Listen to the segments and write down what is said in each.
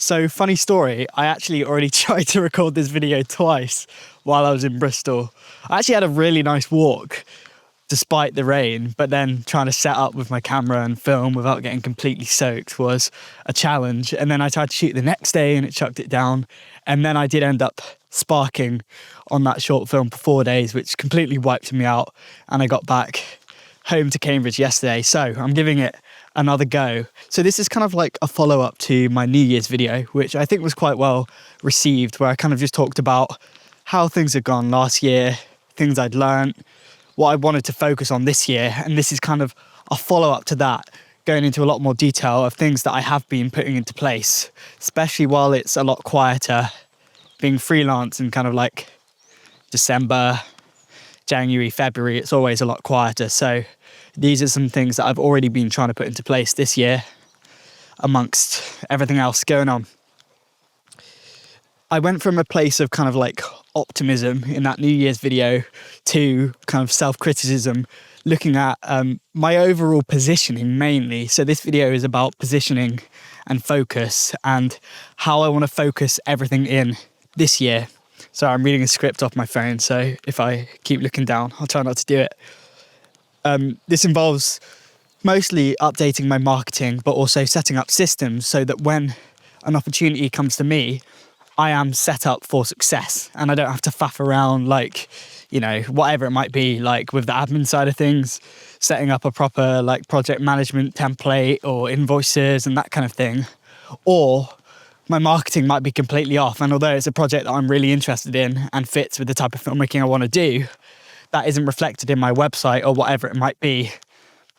So funny story, I actually already tried to record this video twice while I was in Bristol. I actually had a really nice walk despite the rain, but then trying to set up with my camera and film without getting completely soaked was a challenge. And then I tried to shoot the next day and it chucked it down. And then I did end up sparking on that short film for 4 days, which completely wiped me out. And I got back home to Cambridge yesterday. So I'm giving it another go. So this is kind of like a follow-up to my New Year's video, which I think was quite well received, where I kind of just talked about how things had gone last year, things I'd learned, what I wanted to focus on this year. And this is kind of a follow-up to that, going into a lot more detail of things that I have been putting into place, especially while it's a lot quieter, being freelance in kind of like December, January, February, it's always a lot quieter. So these are some things that I've already been trying to put into place this year amongst everything else going on. I went from a place of kind of like optimism in that New Year's video to kind of self-criticism, looking at my overall positioning mainly. So this video is about positioning and focus and how I want to focus everything in this year. So I'm reading a script off my phone, so if I keep looking down, I'll try not to do it. This involves mostly updating my marketing, but also setting up systems so that when an opportunity comes to me, I am set up for success and I don't have to faff around like, you know, whatever it might be, like with the admin side of things, setting up a proper like project management template or invoices and that kind of thing. Or my marketing might be completely off. And although it's a project that I'm really interested in and fits with the type of filmmaking I want to do, that isn't reflected in my website or whatever it might be.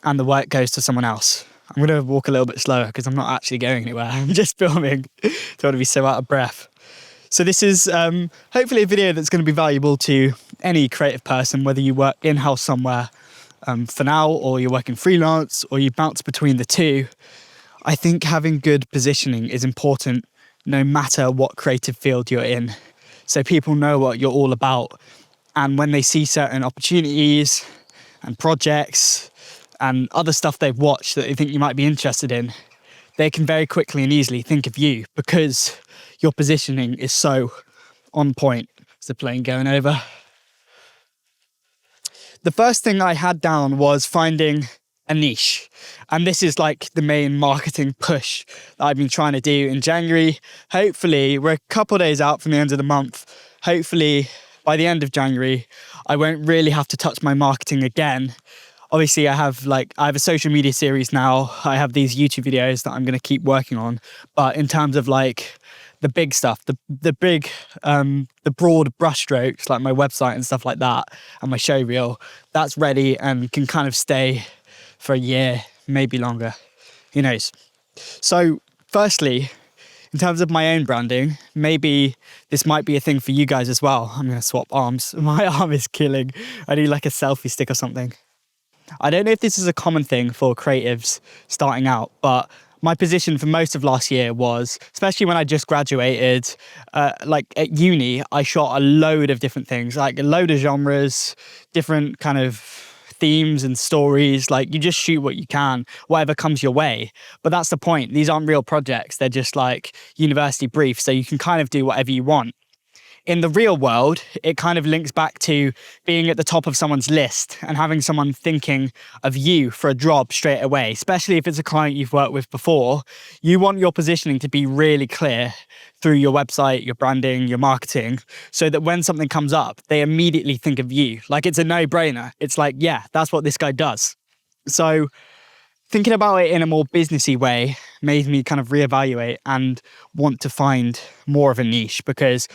And the work goes to someone else. I'm going to walk a little bit slower because I'm not actually going anywhere. I'm just filming. Don't want to be so out of breath. So this is hopefully a video that's going to be valuable to any creative person, whether you work in-house somewhere for now, or you're working freelance, or you bounce between the two. I think having good positioning is important no matter what creative field you're in. So people know what you're all about. And when they see certain opportunities and projects and other stuff they've watched that they think you might be interested in, they can very quickly and easily think of you because your positioning is so on point. Is the plane going over? The first thing I had down was finding a niche. And this is like the main marketing push that I've been trying to do in January. Hopefully, we're a couple of days out from the end of the month. Hopefully, by the end of January, I won't really have to touch my marketing again. Obviously, I have a social media series now. I have these YouTube videos that I'm going to keep working on. But in terms of like the big stuff, the broad brushstrokes, like my website and stuff like that, and my show reel, that's ready and can kind of stay for a year, maybe longer. Who knows? So firstly, in terms of my own branding, maybe this might be a thing for you guys as well. I'm going to swap arms. My arm is killing. I need like a selfie stick or something. I don't know if this is a common thing for creatives starting out, but my position for most of last year was, especially when I just graduated, like at uni, I shot a load of different things, like a load of genres, different kind of themes and stories. Like you just shoot what you can, whatever comes your way. But that's the point. These aren't real projects. They're just like university briefs. So you can kind of do whatever you want. In the real world, it kind of links back to being at the top of someone's list and having someone thinking of you for a job straight away, especially if it's a client you've worked with before. You want your positioning to be really clear through your website, your branding, your marketing, so that when something comes up, they immediately think of you. Like it's a no-brainer. It's like, yeah, that's what this guy does. So thinking about it in a more businessy way made me kind of reevaluate and want to find more of a niche, because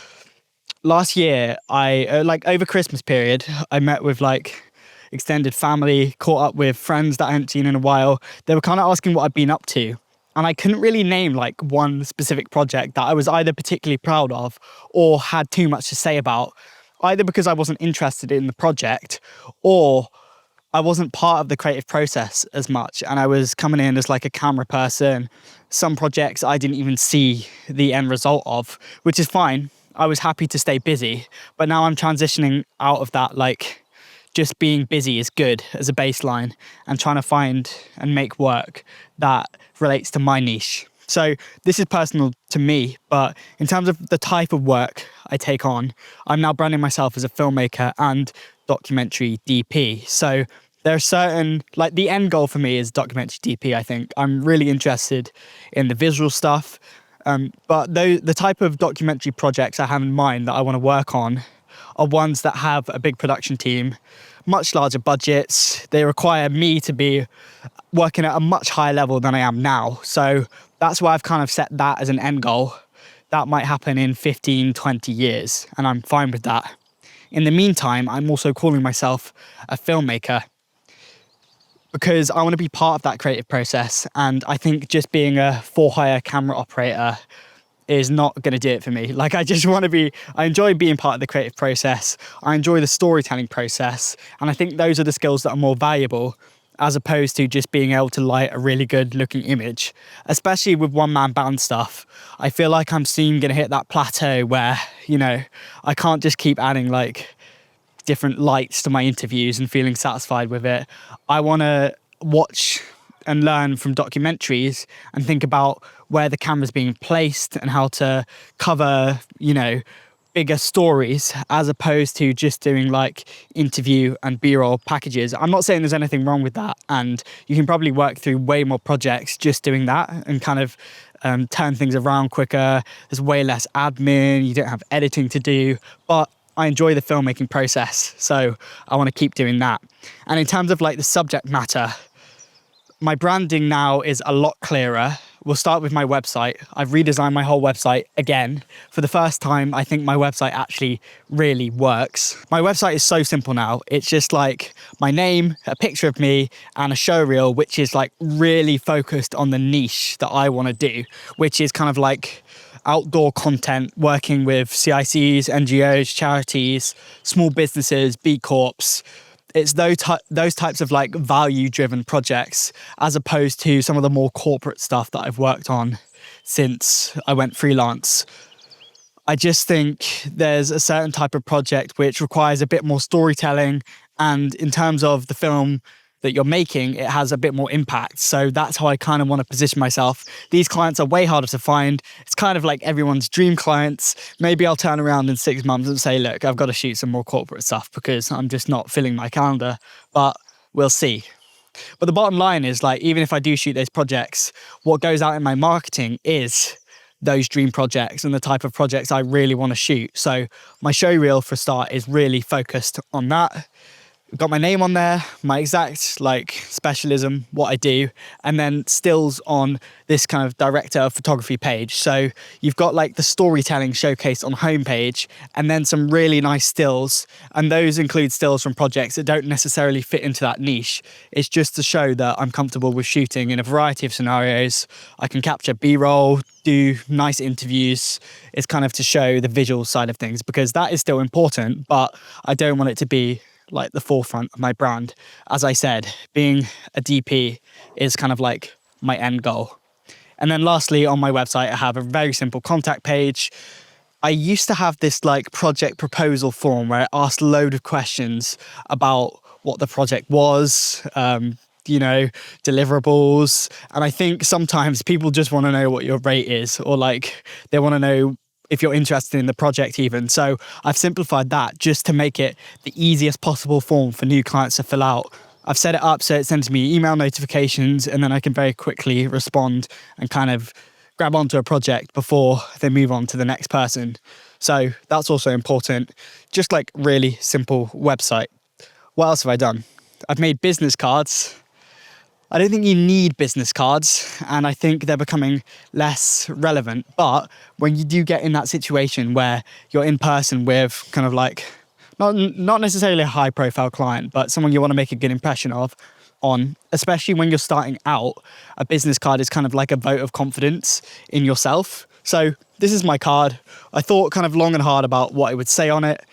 last year, I like over Christmas period, I met with like extended family, caught up with friends that I hadn't seen in a while. They were kind of asking what I'd been up to. And I couldn't really name like one specific project that I was either particularly proud of or had too much to say about, either because I wasn't interested in the project or I wasn't part of the creative process as much. And I was coming in as like a camera person. Some projects I didn't even see the end result of, which is fine. I was happy to stay busy, but now I'm transitioning out of that, like just being busy is good as a baseline, and trying to find and make work that relates to my niche. So this is personal to me, but in terms of the type of work I take on, I'm now branding myself as a filmmaker and documentary DP. So there are certain, like the end goal for me is documentary DP, I think. I'm really interested in the visual stuff, but the type of documentary projects I have in mind that I want to work on are ones that have a big production team, much larger budgets. They require me to be working at a much higher level than I am now. So that's why I've kind of set that as an end goal. That might happen in 15, 20 years, and I'm fine with that. In the meantime, I'm also calling myself a filmmaker because I want to be part of that creative process. And I think just being a for-hire camera operator is not going to do it for me. Like, I just want to be, I enjoy being part of the creative process. I enjoy the storytelling process. And I think those are the skills that are more valuable as opposed to just being able to light a really good looking image, especially with one-man band stuff. I feel like I'm soon going to hit that plateau where, you know, I can't just keep adding like different lights to my interviews and feeling satisfied with it. I want to watch and learn from documentaries and think about where the camera's being placed and how to cover, you know, bigger stories as opposed to just doing like interview and B-roll packages. I'm not saying there's anything wrong with that, and you can probably work through way more projects just doing that and kind of turn things around quicker. There's way less admin, you don't have editing to do, but I enjoy the filmmaking process, so I want to keep doing that. And in terms of like the subject matter, my branding now is a lot clearer. We'll start with my website. I've redesigned my whole website again. For the first time, I think my website actually really works. My website is so simple now. It's just like my name, a picture of me, and a show reel, which is like really focused on the niche that I want to do, which is kind of like outdoor content, working with CICs, NGOs, charities, small businesses, B Corps. It's those types of like value-driven projects as opposed to some of the more corporate stuff that I've worked on since I went freelance. I just think there's a certain type of project which requires a bit more storytelling, and in terms of the film that you're making, it has a bit more impact. So that's how I kind of want to position myself. These clients are way harder to find. It's kind of like everyone's dream clients. Maybe I'll turn around in 6 months and say, look, I've got to shoot some more corporate stuff because I'm just not filling my calendar, but we'll see. But the bottom line is, like, even if I do shoot those projects, what goes out in my marketing is those dream projects and the type of projects I really want to shoot. So my show reel for a start is really focused on that. I've got my name on there, my exact like specialism, what I do, and then stills on this kind of director of photography page. So you've got like the storytelling showcased on homepage, and then some really nice stills. And those include stills from projects that don't necessarily fit into that niche. It's just to show that I'm comfortable with shooting in a variety of scenarios. I can capture B-roll, do nice interviews. It's kind of to show the visual side of things, because that is still important, but I don't want it to be like the forefront of my brand. As I said, being a DP is kind of like my end goal. And then lastly, on my website, I have a very simple contact page. I used to have this like project proposal form where I asked a load of questions about what the project was, you know, deliverables. And I think sometimes people just want to know what your rate is, or like they want to know if you're interested in the project even. So I've simplified that just to make it the easiest possible form for new clients to fill out. I've set it up so it sends me email notifications, and then I can very quickly respond and kind of grab onto a project before they move on to the next person. So that's also important. Just like really simple website. What else have I done? I've made business cards. I don't think you need business cards, and I think they're becoming less relevant. But when you do get in that situation where you're in person with kind of like, not necessarily a high profile client, but someone you want to make a good impression on, especially when you're starting out, a business card is kind of like a vote of confidence in yourself. So this is my card. I thought kind of long and hard about what I would say on it.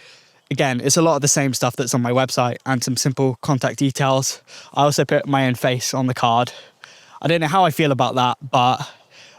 Again, it's a lot of the same stuff that's on my website and some simple contact details. I also put my own face on the card. I don't know how I feel about that, but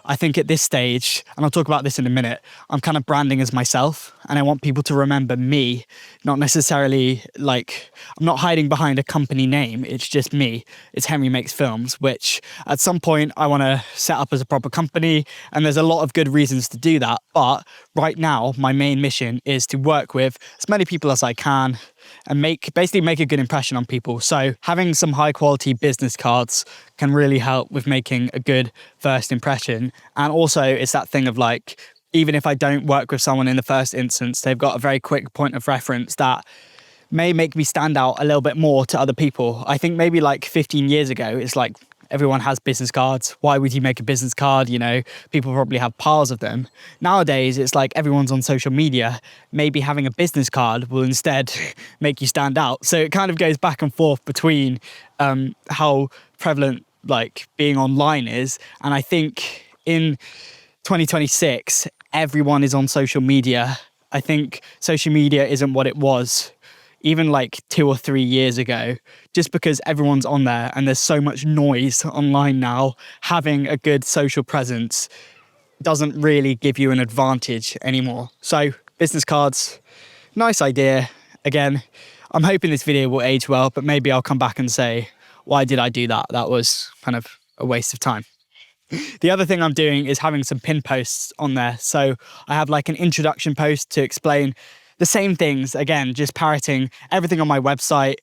I think at this stage, and I'll talk about this in a minute, I'm kind of branding as myself, and I want people to remember me, not necessarily like, I'm not hiding behind a company name. It's just me. It's Henry Makes Films, which at some point I want to set up as a proper company, and there's a lot of good reasons to do that. But right now, my main mission is to work with as many people as I can and basically make a good impression on people. So having some high quality business cards can really help with making a good first impression. And also it's that thing of like, even if I don't work with someone in the first instance, they've got a very quick point of reference that may make me stand out a little bit more to other people. I think maybe like 15 years ago, it's like, everyone has business cards. Why would you make a business card? You know, people probably have piles of them. Nowadays, it's like everyone's on social media. Maybe having a business card will instead make you stand out. So it kind of goes back and forth between how prevalent like being online is. And I think in 2026, everyone is on social media. I think social media isn't what it was even like 2 or 3 years ago, just because everyone's on there and there's so much noise online now. Having a good social presence doesn't really give you an advantage anymore. So business cards, nice idea. Again, I'm hoping this video will age well, but maybe I'll come back and say, why did I do that? That was kind of a waste of time. The other thing I'm doing is having some pin posts on there. So I have like an introduction post to explain the same things, again, just parroting everything on my website,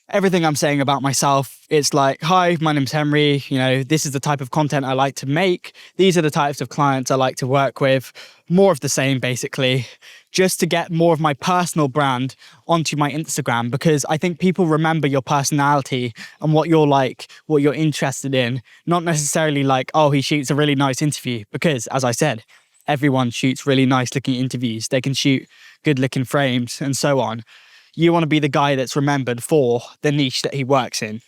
everything I'm saying about myself. It's like, hi, my name's Henry. You know, this is the type of content I like to make. These are the types of clients I like to work with. More of the same, basically, just to get more of my personal brand onto my Instagram, because I think people remember your personality and what you're like, what you're interested in, not necessarily like, oh, he shoots a really nice interview, because as I said, everyone shoots really nice looking interviews. They can shoot good looking frames and so on. You want to be the guy that's remembered for the niche that he works in.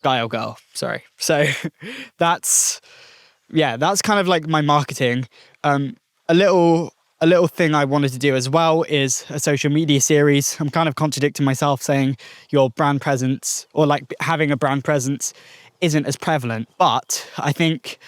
Guy or girl, sorry. So that's kind of like my marketing. A little thing I wanted to do as well is a social media series. I'm kind of contradicting myself saying your brand presence or like having a brand presence isn't as prevalent, but I think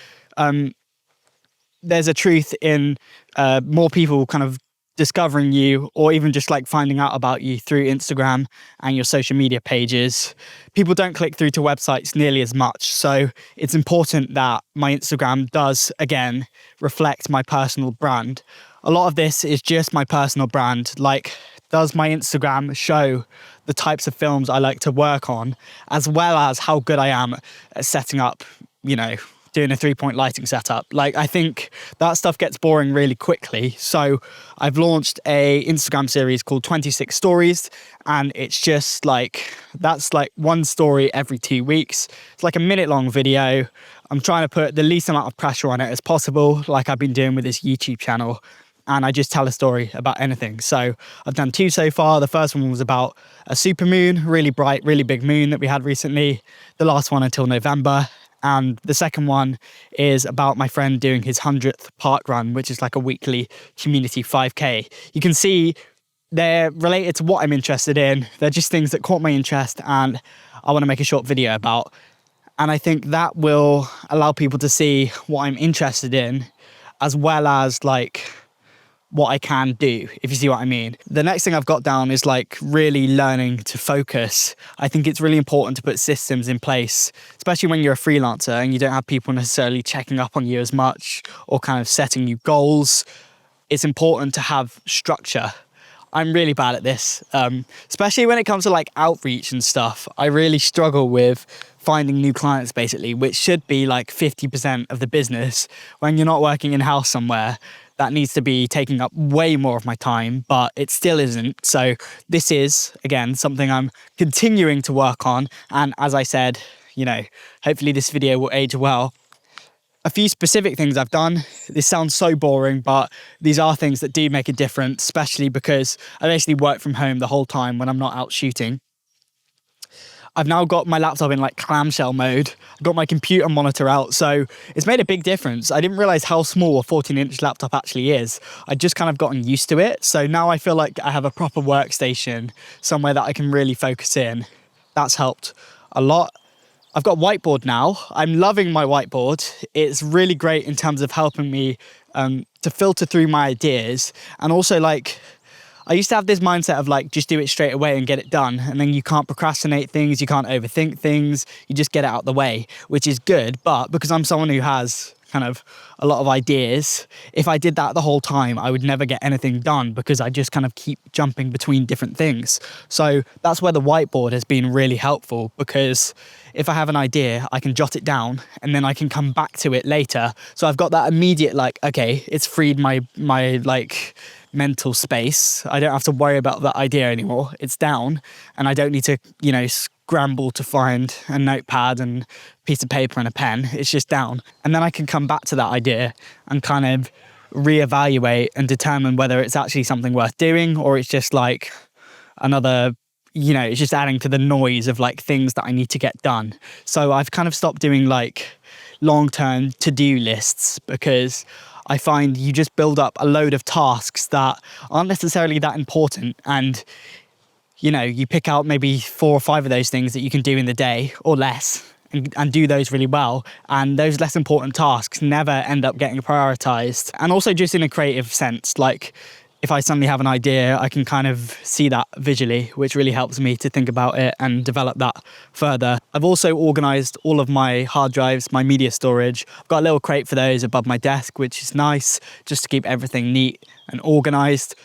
there's a truth in more people kind of discovering you, or even just like finding out about you through Instagram and your social media pages. People don't click through to websites nearly as much. So it's important that my Instagram does, again, reflect my personal brand. A lot of this is just my personal brand. Like, does my Instagram show the types of films I like to work on, as well as how good I am at setting up, you know, doing a 3-point lighting setup? Like, I think that stuff gets boring really quickly. So I've launched a Instagram series called 26 Stories, and it's just like, that's like one story every 2 weeks. It's like a minute-long video. I'm trying to put the least amount of pressure on it as possible, like I've been doing with this YouTube channel. And I just tell a story about anything. So I've done 2 so far. The first one was about a supermoon, really bright, really big moon that we had recently. The last one until November. And the second one is about my friend doing his 100th park run, which is like a weekly community 5K. You can see they're related to what I'm interested in. They're just things that caught my interest and I want to make a short video about. And I think that will allow people to see what I'm interested in, as well as like what I can do, if you see what I mean. The next thing I've got down is like really learning to focus. I think it's really important to put systems in place, especially when you're a freelancer and you don't have people necessarily checking up on you as much or kind of setting you goals. It's important to have structure. I'm really bad at this, especially when it comes to like outreach and stuff. I really struggle with finding new clients, basically, which should be like 50% of the business. When you're not working in-house somewhere, that needs to be taking up way more of my time, but it still isn't. So this is, again, something I'm continuing to work on. And as I said, you know, hopefully this video will age well. A few specific things I've done. This sounds so boring, but these are things that do make a difference, especially because I basically work from home the whole time when I'm not out shooting. I've now got my laptop in like clamshell mode. I've got my computer monitor out, so it's made a big difference. I didn't realize how small a 14-inch laptop actually is. I'd just kind of gotten used to it. So now I feel like I have a proper workstation, somewhere that I can really focus in. That's helped a lot. I've got a whiteboard now. I'm loving my whiteboard. It's really great in terms of helping me to filter through my ideas. And also, like, I used to have this mindset of like, just do it straight away and get it done. And then you can't procrastinate things, you can't overthink things, you just get it out the way, which is good. But because I'm someone who has kind of a lot of ideas, if I did that the whole time, I would never get anything done because I just kind of keep jumping between different things. So that's where the whiteboard has been really helpful, because if I have an idea, I can jot it down and then I can come back to it later. So I've got that immediate, like, okay, it's freed my like mental space. I don't have to worry about that idea anymore. It's down and I don't need to, you know, scramble to find a notepad and piece of paper and a pen. It's just down. And then I can come back to that idea and kind of reevaluate and determine whether it's actually something worth doing or it's just like another, you know, it's just adding to the noise of like things that I need to get done. So I've kind of stopped doing like long-term to-do lists, because I find you just build up a load of tasks that aren't necessarily that important. And, you know, you pick out maybe 4 or 5 of those things that you can do in the day or less and do those really well. And those less important tasks never end up getting prioritized. And also just in a creative sense, like if I suddenly have an idea, I can kind of see that visually, which really helps me to think about it and develop that further. I've also organized all of my hard drives, my media storage. I've got a little crate for those above my desk, which is nice, just to keep everything neat and organized.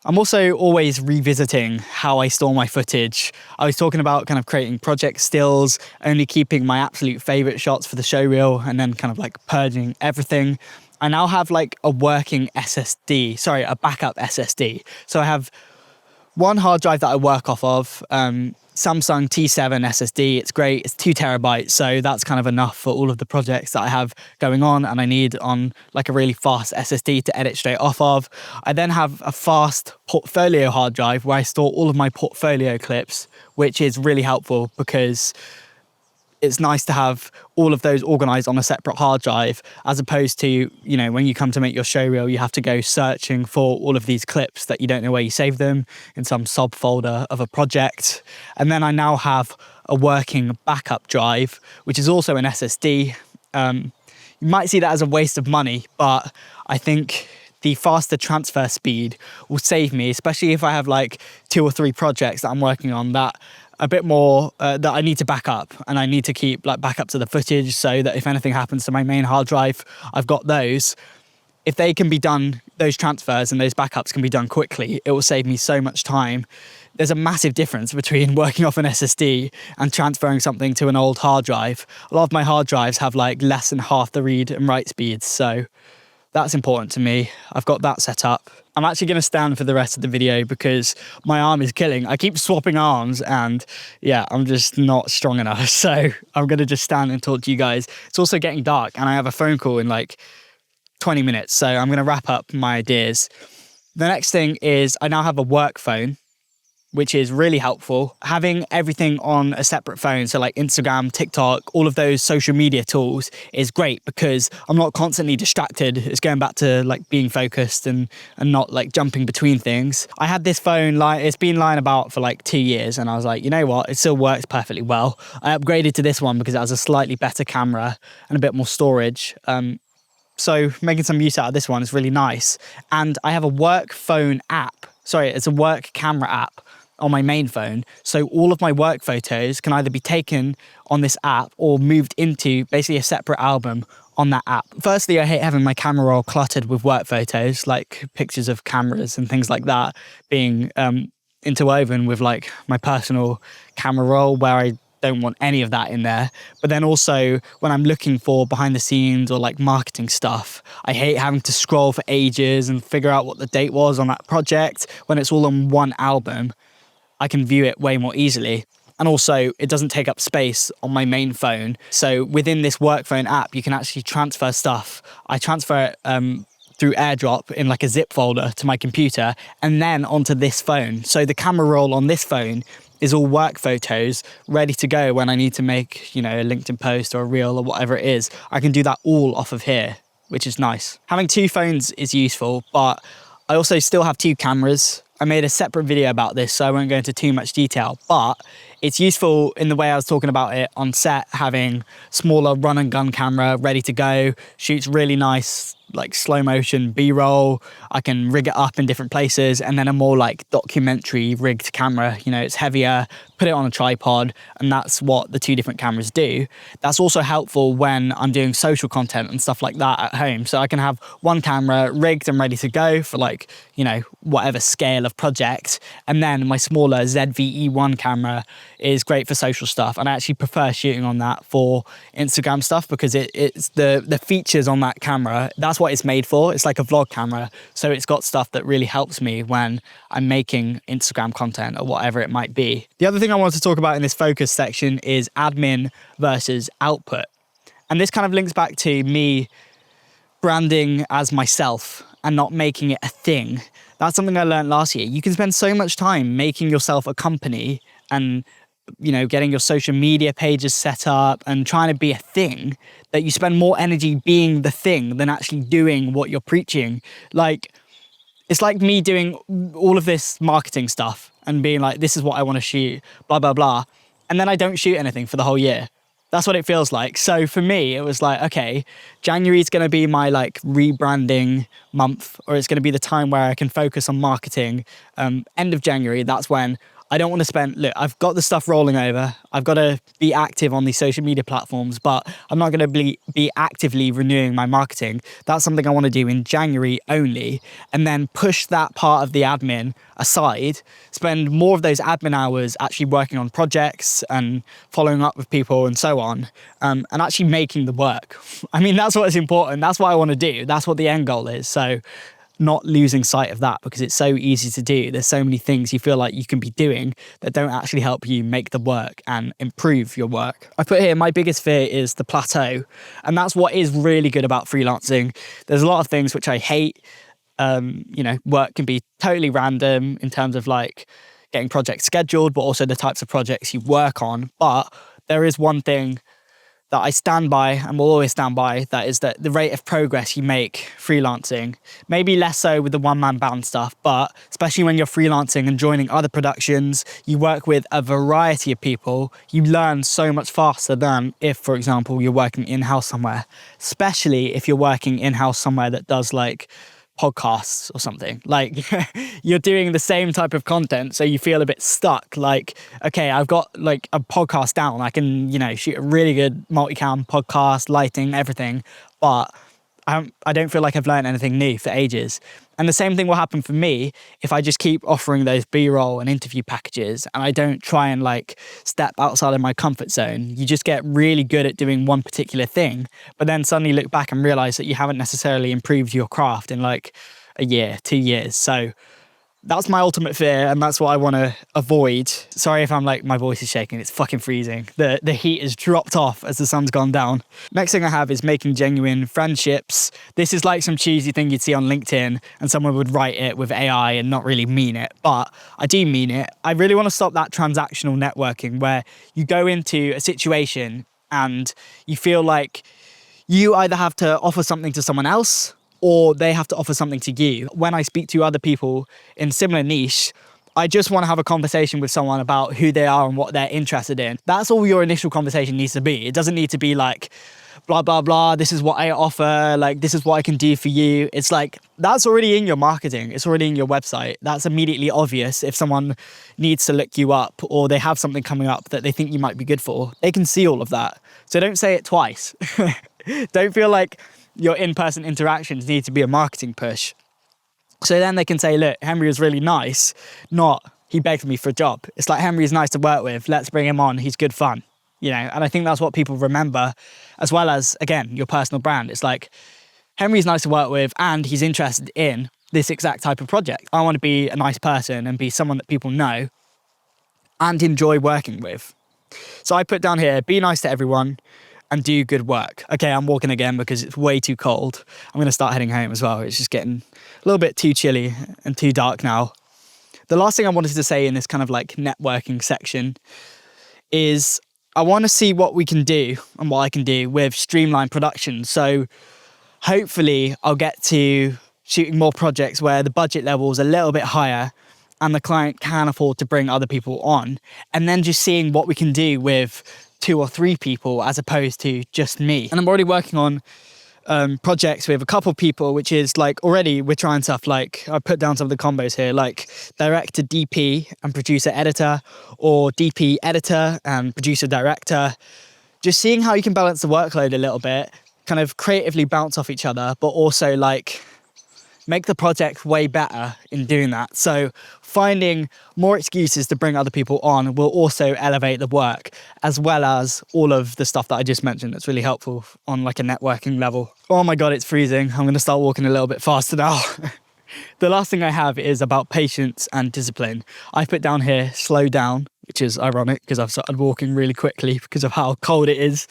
I'm also always revisiting how I store my footage. I was talking about kind of creating project stills, only keeping my absolute favorite shots for the show reel, and then kind of like purging everything. I now have like a working SSD, sorry, a backup SSD. So I have one hard drive that I work off of, Samsung T7 SSD. It's great, it's 2 terabytes. So that's kind of enough for all of the projects that I have going on, and I need on like a really fast SSD to edit straight off of. I then have a fast portfolio hard drive where I store all of my portfolio clips, which is really helpful because it's nice to have all of those organized on a separate hard drive, as opposed to, you know, when you come to make your show reel, you have to go searching for all of these clips that you don't know where you save them in some subfolder of a project. And then I now have a working backup drive, which is also an SSD. You might see that as a waste of money, but I think the faster transfer speed will save me, especially if I have like 2 or 3 projects that I'm working on that a bit more that I need to back up, and I need to keep like backups of the footage so that if anything happens to my main hard drive, I've got those. If they can be done, those transfers and those backups can be done quickly, it will save me so much time. There's a massive difference between working off an SSD and transferring something to an old hard drive. A lot of my hard drives have like less than half the read and write speeds, so that's important to me. I've got that set up. I'm actually going to stand for the rest of the video because my arm is killing. I keep swapping arms and yeah, I'm just not strong enough. So I'm going to just stand and talk to you guys. It's also getting dark and I have a phone call in like 20 minutes. So I'm going to wrap up my ideas. The next thing is I now have a work phone, which is really helpful. Having everything on a separate phone, so like Instagram, TikTok, all of those social media tools is great because I'm not constantly distracted. It's going back to like being focused and not like jumping between things. I had this phone, it's been lying about for like 2 years and I was like, you know what, it still works perfectly well. I upgraded to this one because it has a slightly better camera and a bit more storage. So making some use out of this one is really nice. And I have a work phone app. Sorry, it's a work camera app on my main phone. So all of my work photos can either be taken on this app or moved into basically a separate album on that app. Firstly, I hate having my camera roll cluttered with work photos, like pictures of cameras and things like that being interwoven with like my personal camera roll, where I don't want any of that in there. But then also when I'm looking for behind the scenes or like marketing stuff, I hate having to scroll for ages and figure out what the date was on that project. When it's all on one album, I can view it way more easily. And also it doesn't take up space on my main phone. So within this work phone app, you can actually transfer stuff. I transfer it through AirDrop in like a zip folder to my computer and then onto this phone. So the camera roll on this phone is all work photos ready to go when I need to make, you know, a LinkedIn post or a reel or whatever it is. I can do that all off of here, which is nice. Having 2 phones is useful, but I also still have 2 cameras. I made a separate video about this, so I won't go into too much detail, but It's useful in the way I was talking about it on set, having smaller run and gun camera ready to go, shoots really nice, like slow motion B-roll. I can rig it up in different places, and then a more like documentary rigged camera, you know, it's heavier, put it on a tripod, and that's what the two different cameras do. That's also helpful when I'm doing social content and stuff like that at home. So I can have one camera rigged and ready to go for like, you know, whatever scale of project. And then my smaller ZVE1 camera is great for social stuff. And I actually prefer shooting on that for Instagram stuff because it's the features on that camera. That's what it's made for. It's like a vlog camera. So it's got stuff that really helps me when I'm making Instagram content or whatever it might be. The other thing I want to talk about in this focus section is admin versus output. And this kind of links back to me branding as myself and not making it a thing. That's something I learned last year. You can spend so much time making yourself a company and, you know, getting your social media pages set up and trying to be a thing, that you spend more energy being the thing than actually doing what you're preaching. Like, it's like me doing all of this marketing stuff and being like, this is what I want to shoot, blah, blah, blah. And then I don't shoot anything for the whole year. That's what it feels like. So for me, it was like, okay, January is going to be my like rebranding month, or it's going to be the time where I can focus on marketing. End of January, that's when I don't want to spend, look, I've got the stuff rolling over. I've got to be active on these social media platforms, but I'm not going to be actively renewing my marketing. That's something I want to do in January only, and then push that part of the admin aside, spend more of those admin hours actually working on projects and following up with people and so on, and actually making the work. I mean, that's what is important. That's what I want to do. That's what the end goal is. So not losing sight of that, because it's so easy to do. There's so many things you feel like you can be doing that don't actually help you make the work and improve your work. I put here, my biggest fear is the plateau. And that's what is really good about freelancing. There's a lot of things which I hate. You know, work can be totally random in terms of like getting projects scheduled, but also the types of projects you work on. But there is one thing that I stand by and will always stand by, that is that the rate of progress you make freelancing, maybe less so with the one-man band stuff, but especially when you're freelancing and joining other productions, you work with a variety of people, you learn so much faster than if, for example, you're working in-house somewhere, especially if you're working in-house somewhere that does like podcasts or something. Like you're doing the same type of content, so you feel a bit stuck. Like, okay, I've got like a podcast down, I can, you know, shoot a really good multicam podcast, lighting, everything, but I don't feel like I've learned anything new for ages. And the same thing will happen for me if I just keep offering those B-roll and interview packages and I don't try and like step outside of my comfort zone. You just get really good at doing one particular thing, but then suddenly look back and realize that you haven't necessarily improved your craft in like a year, 2 years. So that's my ultimate fear, and that's what I want to avoid. Sorry if I'm like, my voice is shaking, it's fucking freezing. The heat has dropped off as the sun's gone down. Next thing I have is making genuine friendships. This is like some cheesy thing you'd see on LinkedIn and someone would write it with AI and not really mean it, but I do mean it. I really want to stop that transactional networking where you go into a situation and you feel like you either have to offer something to someone else or they have to offer something to you. When I speak to other people in similar niche, I just want to have a conversation with someone about who they are and what they're interested in. That's all your initial conversation needs to be. It doesn't need to be like, blah, blah, blah, this is what I offer, like, this is what I can do for you. It's like, that's already in your marketing. It's already in your website. That's immediately obvious if someone needs to look you up or they have something coming up that they think you might be good for. They can see all of that. So don't say it twice. Don't feel like your in-person interactions need to be a marketing push. So then they can say, look, Henry was really nice, not he begged me for a job. It's like, Henry is nice to work with, let's bring him on, he's good fun. You know, and I think that's what people remember, as well as, again, your personal brand. It's like, Henry's nice to work with and he's interested in this exact type of project. I want to be a nice person and be someone that people know and enjoy working with. So I put down here, be nice to everyone and do good work. Okay, I'm walking again because it's way too cold. I'm going to start heading home as well. It's just getting a little bit too chilly and too dark now. The last thing I wanted to say in this kind of like networking section is I want to see what we can do and what I can do with streamlined production. So hopefully I'll get to shooting more projects where the budget level is a little bit higher and the client can afford to bring other people on, and then just seeing what we can do with 2 or 3 people as opposed to just me. And I'm already working on projects with a couple of people, which is like already we're trying stuff like, I put down some of the combos here, like director DP and producer editor, or DP editor and producer director. Just seeing how you can balance the workload a little bit, kind of creatively bounce off each other, but also like make the project way better in doing that. So finding more excuses to bring other people on will also elevate the work, as well as all of the stuff that I just mentioned that's really helpful on like a networking level. Oh my God, it's freezing. I'm gonna start walking a little bit faster now. The last thing I have is about patience and discipline. I put down here, slow down, which is ironic because I've started walking really quickly because of how cold it is.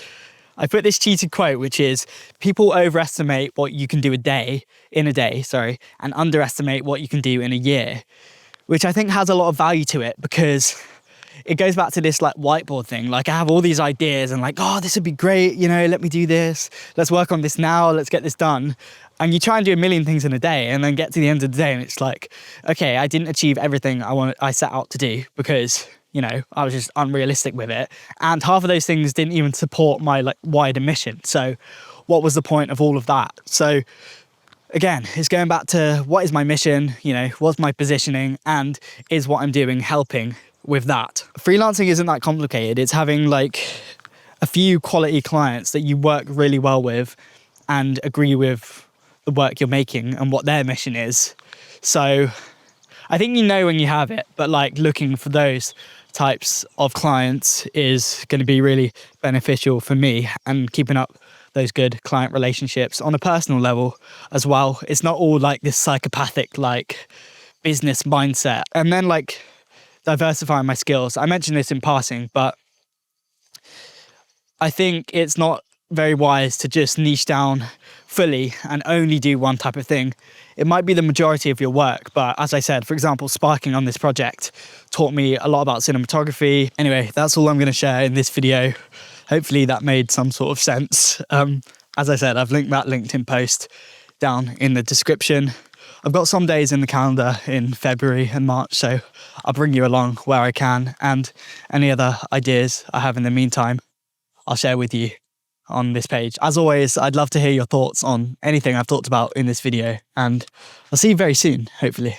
I put this cheated quote, which is, people overestimate what you can do in a day, and underestimate what you can do in a year, which I think has a lot of value to it, because it goes back to this like whiteboard thing. Like I have all these ideas and like, oh, this would be great. You know, let me do this. Let's work on this now. Let's get this done. And you try and do a million things in a day and then get to the end of the day and it's like, okay, I didn't achieve everything I set out to do because, you know, I was just unrealistic with it. And half of those things didn't even support my like wider mission. So what was the point of all of that? So again, it's going back to what is my mission, you know, what's my positioning, and is what I'm doing helping with that. Freelancing isn't that complicated. It's having like a few quality clients that you work really well with and agree with the work you're making and what their mission is. So I think you know when you have it, but like looking for those types of clients is going to be really beneficial for me, and keeping up those good client relationships on a personal level as well. It's not all like this psychopathic like business mindset. And then like diversifying my skills. I mentioned this in passing, but I think it's not very wise to just niche down fully and only do one type of thing. It might be the majority of your work, but as I said, for example, sparking on this project taught me a lot about cinematography. Anyway, that's all I'm going to share in this video. Hopefully that made some sort of sense. As I said, I've linked that LinkedIn post down in the description. I've got some days in the calendar in February and March, so I'll bring you along where I can, and any other ideas I have in the meantime, I'll share with you on this page. As always, I'd love to hear your thoughts on anything I've talked about in this video, and I'll see you very soon, hopefully.